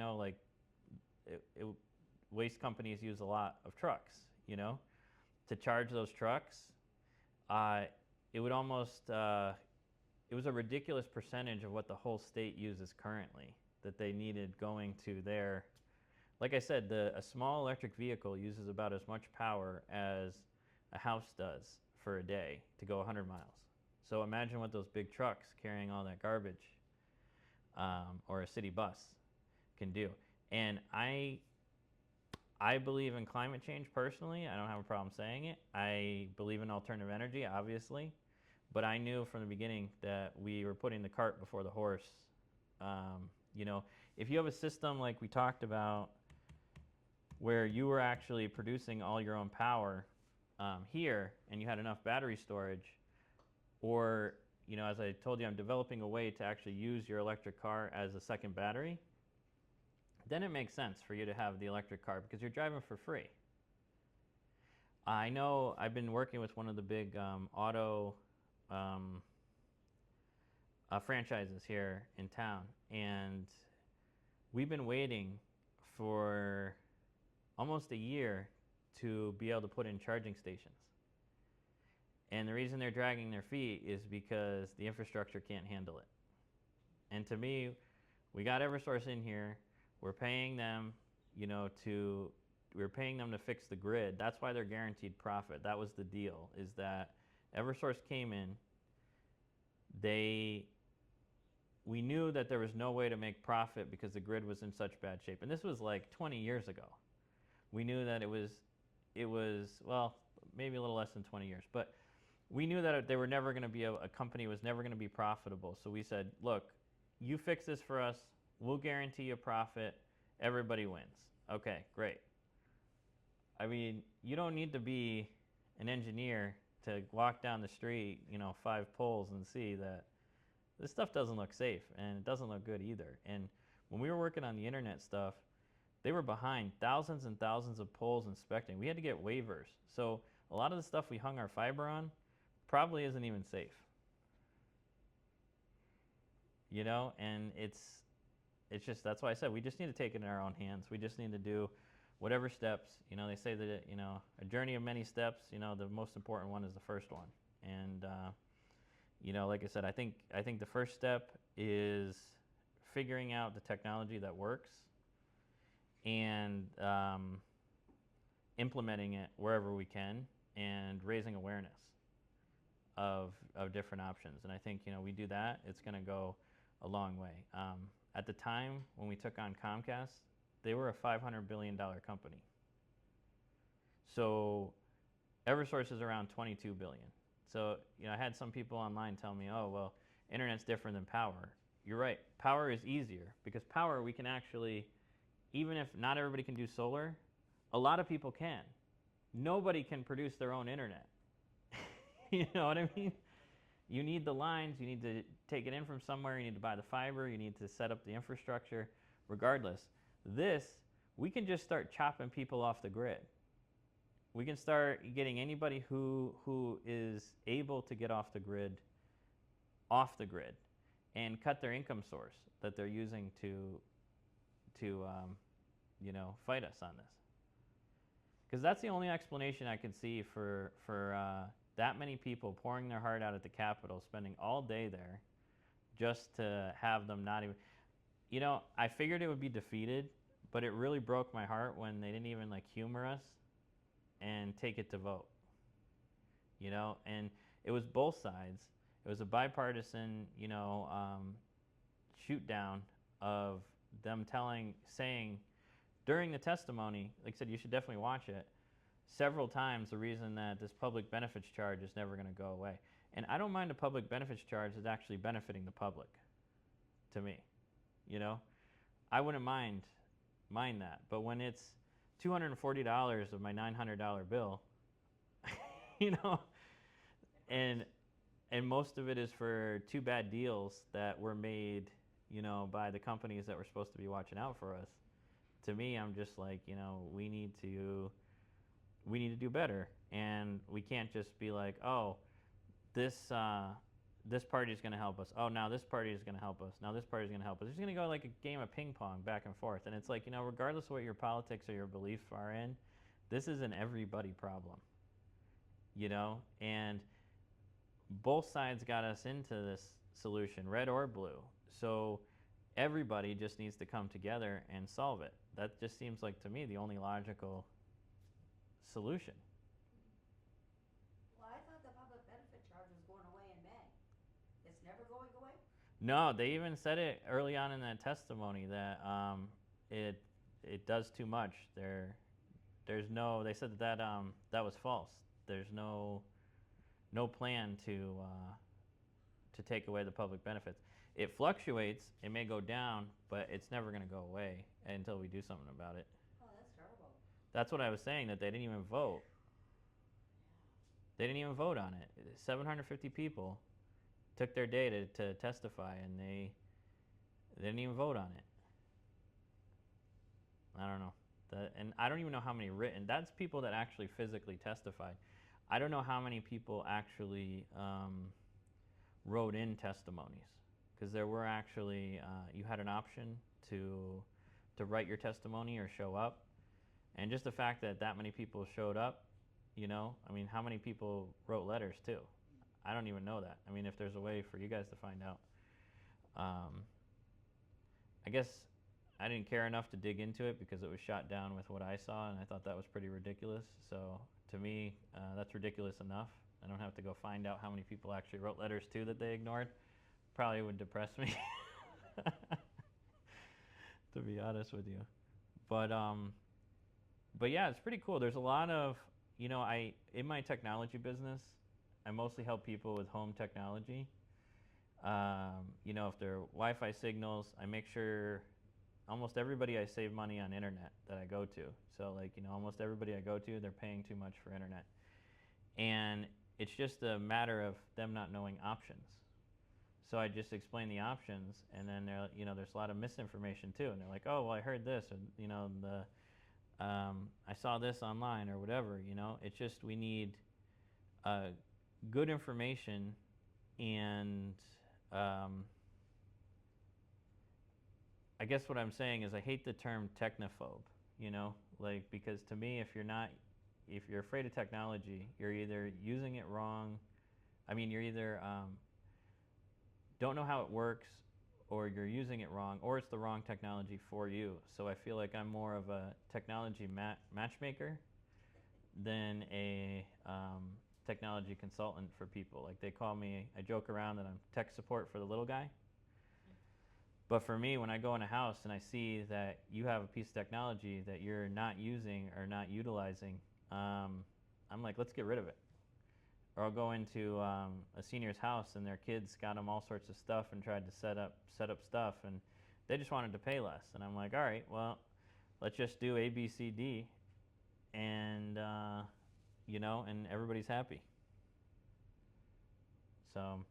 waste companies use a lot of trucks, to charge those trucks, it would almost it was a ridiculous percentage of what the whole state uses currently that they needed going to their. Like I said, a small electric vehicle uses about as much power as a house does for a day to go 100 miles. So imagine what those big trucks carrying all that garbage, or a city bus, can do. And I believe in climate change personally. I don't have a problem saying it. I believe in alternative energy, obviously. But I knew from the beginning that we were putting the cart before the horse. If you have a system like we talked about, where you were actually producing all your own power here, and you had enough battery storage, or as I told you, I'm developing a way to actually use your electric car as a second battery, then it makes sense for you to have the electric car because you're driving for free. I know I've been working with one of the big auto franchises here in town, and we've been waiting for almost a year to be able to put in charging stations. And the reason they're dragging their feet is because the infrastructure can't handle it. And to me, we got Eversource in here. We're paying them, we're paying them to fix the grid. That's why they're guaranteed profit. That was the deal, is that Eversource came in. We knew that there was no way to make profit because the grid was in such bad shape. And this was like 20 years ago. We knew that it was well, maybe a little less than 20 years, but we knew that they were never going to be a company was never going to be profitable. So we said, look, you fix this for us. We'll guarantee a profit. Everybody wins. Okay, great. I mean, you don't need to be an engineer to walk down the street, 5 poles and see that this stuff doesn't look safe, and it doesn't look good either. And when we were working on the internet stuff, they were behind thousands and thousands of poles inspecting. We had to get waivers. So a lot of the stuff we hung our fiber on probably isn't even safe. And it's just, that's why I said we just need to take it in our own hands. We just need to do whatever steps. They say that, a journey of many steps, the most important one is the first one. And, like I said, I think the first step is figuring out the technology that works and implementing it wherever we can and raising awareness of different options. And I think, we do that, it's going to go a long way. At the time when we took on Comcast, they were a $500 billion company. So Eversource is around $22 billion. So, I had some people online tell me, oh, well, internet's different than power. You're right. Power is easier because power we can actually, even if not everybody can do solar, a lot of people can. Nobody can produce their own internet. You know what I mean? You need the lines, you need to take it in from somewhere, you need to buy the fiber, you need to set up the infrastructure. Regardless, we can just start chopping people off the grid. We can start getting anybody who is able to get off the grid and cut their income source that they're using to fight us on this. Because that's the only explanation I can see for that many people pouring their heart out at the Capitol, spending all day there, just to have them not even. I figured it would be defeated, but it really broke my heart when they didn't even humor us and take it to vote. And it was both sides. It was a bipartisan, shoot down of them saying during the testimony, like I said, you should definitely watch it, several times the reason that this public benefits charge is never going to go away. And I don't mind a public benefits charge that's actually benefiting the public, to me. You know, I wouldn't mind that. But when it's $240 of my $900 bill, you know, and most of it is for two bad deals that were made, you know, by the companies that were supposed to be watching out for us. To me, I'm just like, you know, we need to do better, and we can't just be like, oh, this this party is going to help us. Oh, now this party is going to help us. Now this party is going to help us. It's going to go like a game of ping pong back and forth. And it's like, you know, regardless of what your politics or your beliefs are in, this is an everybody problem, you know? And both sides got us into this solution, red or blue. So everybody just needs to come together and solve it. That just seems like, to me, the only logical solution. Well, I thought the public benefit charge was going away in May. It's never going away? No, they even said it early on in that testimony that it does too much. There's no. They said that was false. There's no plan to take away the public benefits. It fluctuates. It may go down, but it's never going to go away until we do something about it. Oh, that's terrible. That's what I was saying. That they didn't even vote. They didn't even vote on it. 750 people took their day to testify, and they didn't even vote on it. I don't know. And I don't even know how many written. That's people that actually physically testified. I don't know how many people actually wrote in testimonies, because there were actually you had an option to write your testimony or show up, and just the fact that many people showed up, you know, I mean, how many people wrote letters too? I don't even know that. I mean, if there's a way for you guys to find out. I guess I didn't care enough to dig into it because it was shot down with what I saw, and I thought that was pretty ridiculous. So to me, that's ridiculous enough. I don't have to go find out how many people actually wrote letters too that they ignored. Probably would depress me, to be honest with you. But yeah, it's pretty cool. There's a lot of, you know, in my technology business, I mostly help people with home technology. You know, if they're Wi-Fi signals, I make sure almost everybody I save money on internet that I go to. So like, you know, almost everybody I go to, they're paying too much for internet. And it's just a matter of them not knowing options. So I just explain the options, and then you know, there's a lot of misinformation too. And they're like, oh, well, I heard this, or you know, I saw this online, or whatever. You know, it's just we need good information, and I guess what I'm saying is I hate the term technophobe. You know, like, because to me, if you're afraid of technology, you're either using it wrong. I mean, you're either don't know how it works, or you're using it wrong, or it's the wrong technology for you. So I feel like I'm more of a technology matchmaker than a technology consultant for people. Like, they call me, I joke around that I'm tech support for the little guy. But for me, when I go in a house and I see that you have a piece of technology that you're not using or not utilizing, I'm like, let's get rid of it. Or I'll go into a senior's house and their kids got them all sorts of stuff and tried to set up stuff, and they just wanted to pay less. And I'm like, all right, well, let's just do A, B, C, D, and you know, and everybody's happy. So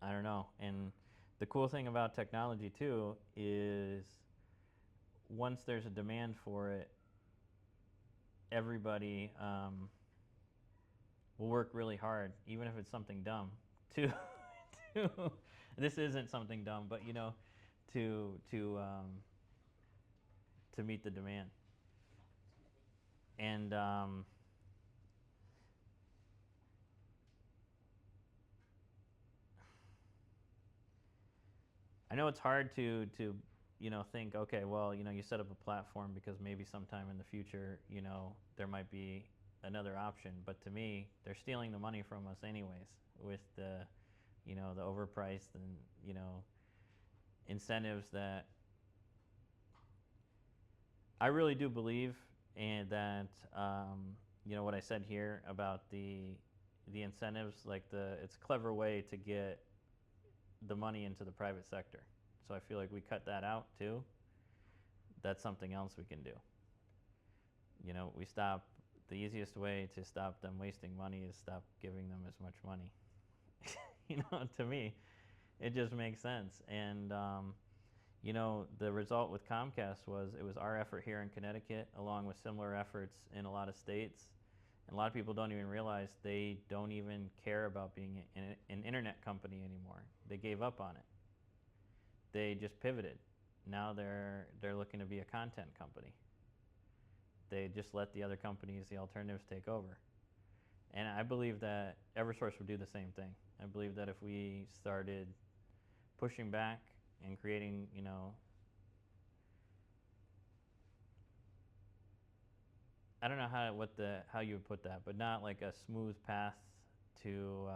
I don't know. And the cool thing about technology too is once there's a demand for it, everybody will work really hard, even if it's something dumb, to this isn't something dumb, but you know, to meet the demand. And I know it's hard to you know, think, okay, well, you know, you set up a platform because maybe sometime in the future, you know, there might be another option. But to me, they're stealing the money from us anyways with the, you know, the overpriced and, you know, incentives that I really do believe, and that you know, what I said here about the, the incentives, like it's a clever way to get the money into the private sector. So I feel like we cut that out too. That's something else we can do. You know, we stop. The easiest way to stop them wasting money is stop giving them as much money. You know, to me, it just makes sense. And you know, the result with Comcast was it was our effort here in Connecticut, along with similar efforts in a lot of states. And a lot of people don't even realize they don't even care about being an internet company anymore. They gave up on it. They just pivoted. Now they're looking to be a content company. They just let the other companies, the alternatives, take over. And I believe that Eversource would do the same thing. I believe that if we started pushing back and creating, you know, I don't know how you would put that, but not like a smooth path to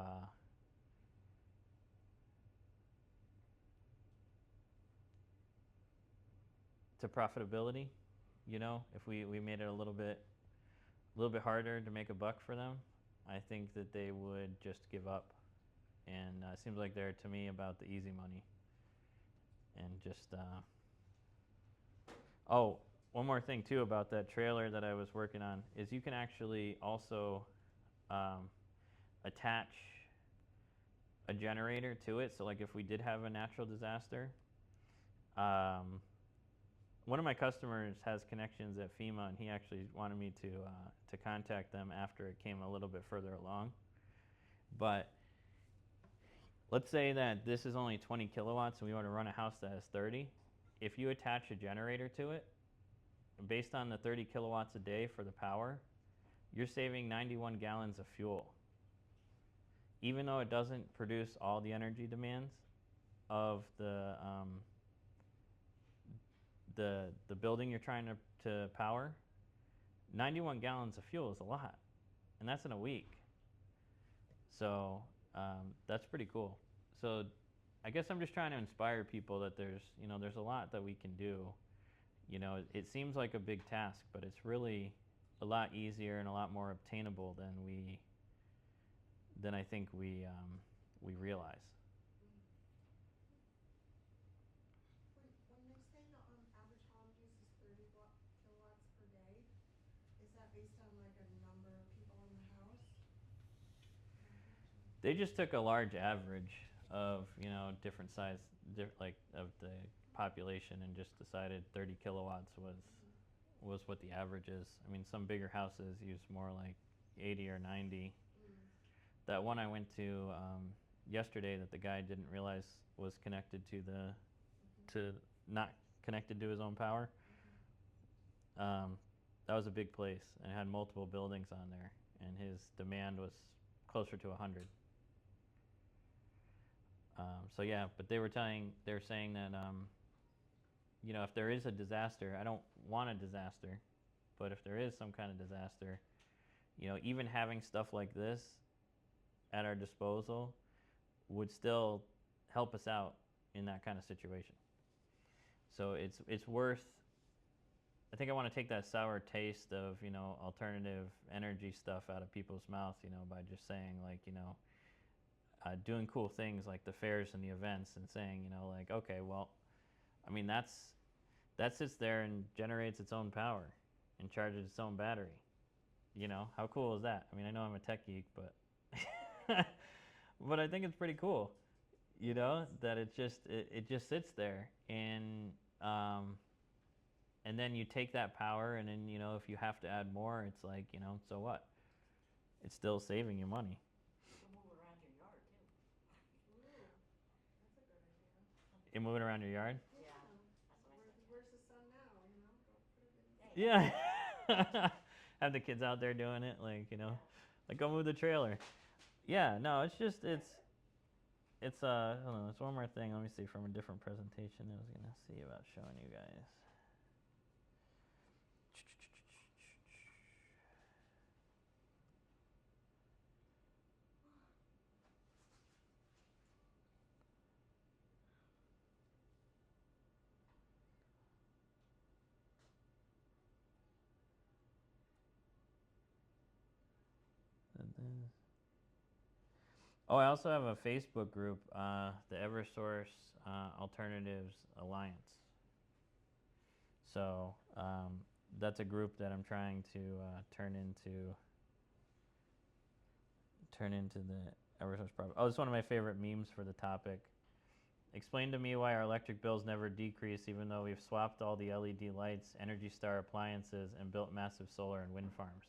profitability. You know, if we made it a little bit harder to make a buck for them, I think that they would just give up. And it seems like they're, to me, about the easy money. And just oh, one more thing too about that trailer that I was working on is you can actually also attach a generator to it. So like if we did have a natural disaster, one of my customers has connections at FEMA, and he actually wanted me to contact them after it came a little bit further along. But let's say that this is only 20 kilowatts and we want to run a house that has 30. If you attach a generator to it, based on the 30 kilowatts a day for the power, you're saving 91 gallons of fuel. Even though it doesn't produce all the energy demands of the building you're trying to power, 91 gallons of fuel is a lot, and that's in a week. So that's pretty cool. So I guess I'm just trying to inspire people that there's a lot that we can do. You know, it seems like a big task, but it's really a lot easier and a lot more obtainable than I think we realize. When they say the average home uses 30 kilowatts per day, is that based on like a number of people in the house? They just took a large average of, you know, different size, like of the population, and just decided 30 kilowatts was what the average is. I mean, some bigger houses use more like 80 or 90. That one I went to yesterday that the guy didn't realize was connected to not connected to his own power. That was a big place and it had multiple buildings on there, and his demand was closer to 100. So yeah, but they were saying that you know, if there is a disaster, I don't want a disaster, but if there is some kind of disaster, you know, even having stuff like this at our disposal would still help us out in that kind of situation. So it's worth. I think I want to take that sour taste of, you know, alternative energy stuff out of people's mouths, you know, by just saying, like, you know, doing cool things like the fairs and the events, and saying, you know, like, okay, well, I mean, that sits there and generates its own power and charges its own battery. You know, how cool is that? I mean, I know I'm a tech geek, but but I think it's pretty cool. You know, that it just sits there, and then you take that power, and then, you know, if you have to add more, it's like, you know, so what? It's still saving you money. Move around your yard too. Ooh, that's a good idea. You moving around your yard? Yeah, that's what I said. Where's the sun now? You know, go put it in. Yeah. Have the kids out there doing it, like, you know, like, go move the trailer. Yeah, no, it's just, hold on, there's one more thing. Let me see, from a different presentation I was going to see about showing you guys. And then Oh, I also have a Facebook group, the EverSource Alternatives Alliance. So that's a group that I'm trying to turn into the EverSource problem. Oh, it's one of my favorite memes for the topic. Explain to me why our electric bills never decrease even though we've swapped all the LED lights, Energy Star appliances, and built massive solar and wind farms.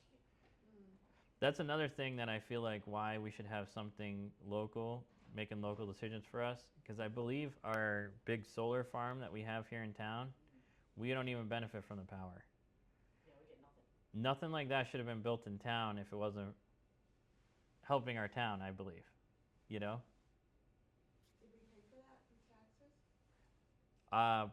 That's another thing that I feel like why we should have something local, making local decisions for us, because I believe our big solar farm that we have here in town, we don't even benefit from the power. Yeah, we get nothing. Nothing like that should have been built in town if it wasn't helping our town, I believe. You know? Did we pay for that with taxes?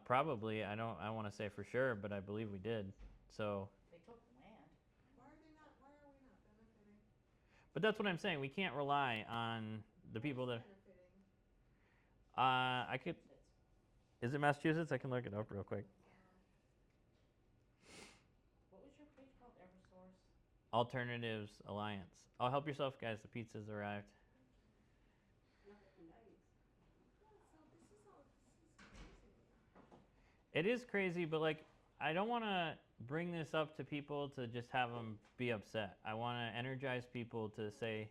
Probably. I want to say for sure, but I believe we did. So, They took the land. Why are we not benefiting? but that's what I'm saying. We can't rely on the people that. Benefiting. I could. Is it Massachusetts? I can look it up real quick. What was your page called? EverSource? Alternatives Alliance. Oh, help yourself, guys. The pizza's arrived. It is crazy, but like, I don't want to bring this up to people to just have them be upset. I want to energize people to say,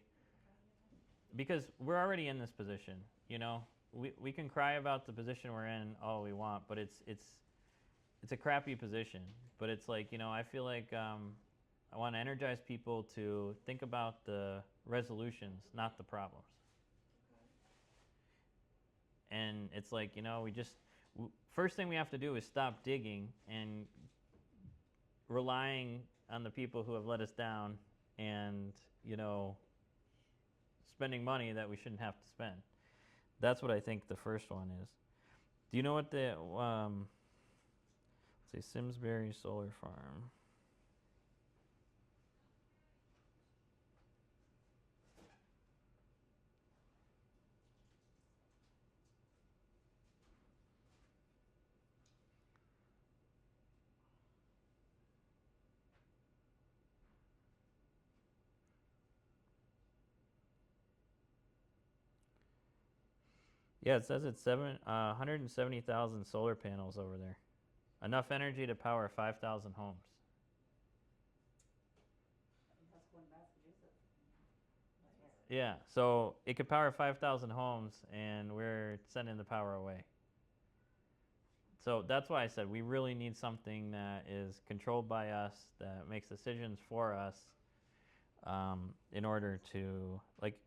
because we're already in this position, you know. We can cry about the position we're in all we want, but it's a crappy position. But it's like, you know, I feel like I want to energize people to think about the resolutions, not the problems. And it's like, you know, first thing we have to do is stop digging and relying on the people who have let us down and, you know, spending money that we shouldn't have to spend. That's what I think the first one is. Do you know what the, let's say Simsbury Solar Farm. Yeah, it says it's 170,000 solar panels over there. Enough energy to power 5,000 homes. That's one Massachusetts. Yeah, so it could power 5,000 homes, and we're sending the power away. So that's why I said we really need something that is controlled by us, that makes decisions for us, in order to, like,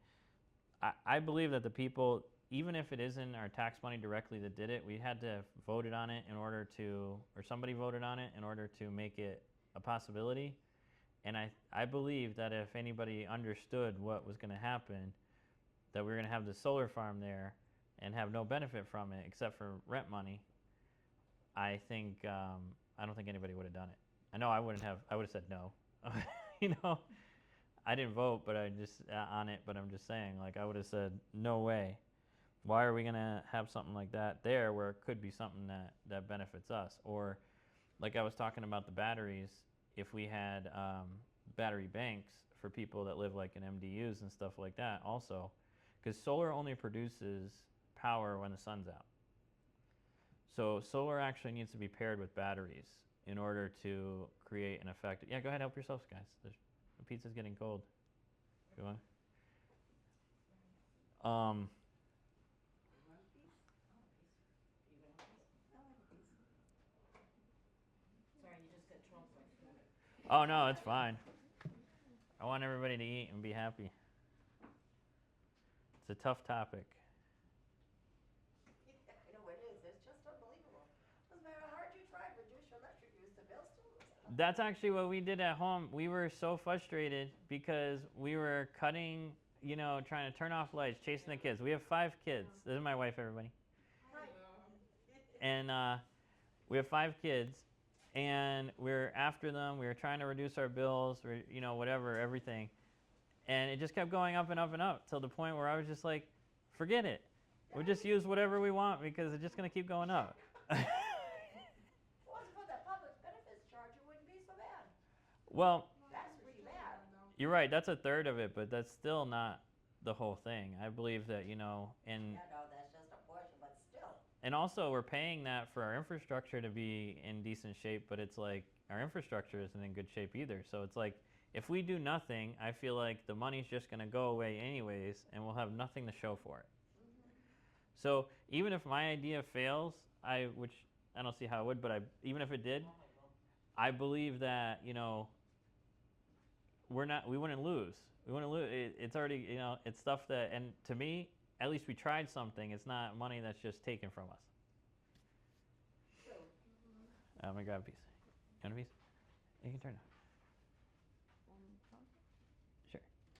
I believe that the people, even if it isn't our tax money directly that did it, we had to have voted on it in order to, or somebody voted on it in order to make it a possibility. And I believe that if anybody understood what was going to happen, that we were going to have the solar farm there and have no benefit from it except for rent money, I don't think anybody would have done it. I know I wouldn't have. I would have said no. You know, I didn't vote, but I just on it. But I'm just saying, like, I would have said no way. Why are we gonna have something like that there where it could be something that benefits us? Or, like I was talking about the batteries, if we had battery banks for people that live like in MDUs and stuff like that, also, because solar only produces power when the sun's out. So solar actually needs to be paired with batteries in order to create an effect. Yeah, go ahead, help yourselves, guys. The pizza's getting cold. Go on. Sorry, you just got trouble for food. Oh no, it's fine. I want everybody to eat and be happy. It's a tough topic. I know it is. It's just unbelievable. Doesn't matter how hard you try to reduce your electric use, the bill still goes up. That's actually what we did at home. We were so frustrated because we were cutting, you know, trying to turn off lights, chasing the kids. We have 5 kids. This is my wife, everybody. And we have 5 kids, and we're after them. We were trying to reduce our bills, or, you know, whatever, everything. And it just kept going up and up and up till the point where I was just like, forget it. We'll just use whatever we want because it's just going to keep going up. If it wasn't for that public benefits charge, it wouldn't be so bad. Well, That's pretty bad. you're right. That's a third of it, but that's still not the whole thing. I believe that, you know, and Yeah, no, that's just a portion, but still. and also we're paying that for our infrastructure to be in decent shape, but it's like our infrastructure isn't in good shape either. So it's like if we do nothing, I feel like the money's just going to go away anyways, and we'll have nothing to show for it. So even if my idea fails, which I don't see how it would, but even if it did, I believe that, you know, we wouldn't lose. We wouldn't lose. It's already, you know, it's stuff that, and to me, at least we tried something. It's not money that's just taken from us. True. I'm gonna grab a piece. You want a piece? You can turn it.